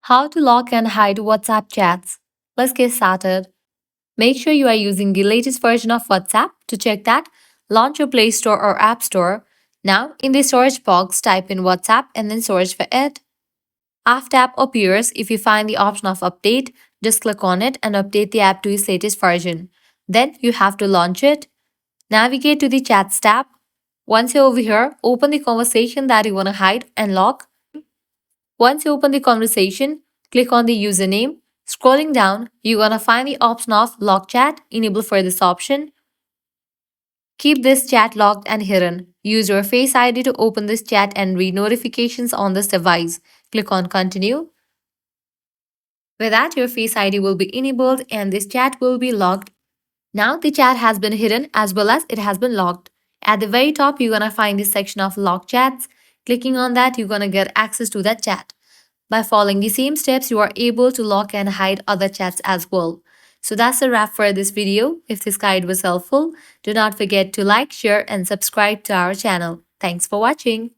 How to lock and hide WhatsApp chats. Let's get started. Make sure you are using the latest version of WhatsApp. To check that, launch your Play Store or App Store. Now, in the search box, type in WhatsApp and then search for it. After app appears, if you find the option of update, just click on it and update the app to its latest version. Then you have to launch it. Navigate to the Chats tab. Once you're over here, open the conversation that you want to hide and lock. Once you open the conversation, click on the username. Scrolling down, you're gonna find the option of lock chat. Enable for this option. Keep this chat locked and hidden. Use your Face ID to open this chat and read notifications on this device. Click on continue. With that, your Face ID will be enabled and this chat will be locked. Now the chat has been hidden as well as it has been locked. At the very top, you're gonna find this section of lock chats. Clicking on that, you're gonna get access to that chat. By following the same steps, you are able to lock and hide other chats as well. So that's a wrap for this video. If this guide was helpful, do not forget to like, share and subscribe to our channel. Thanks for watching.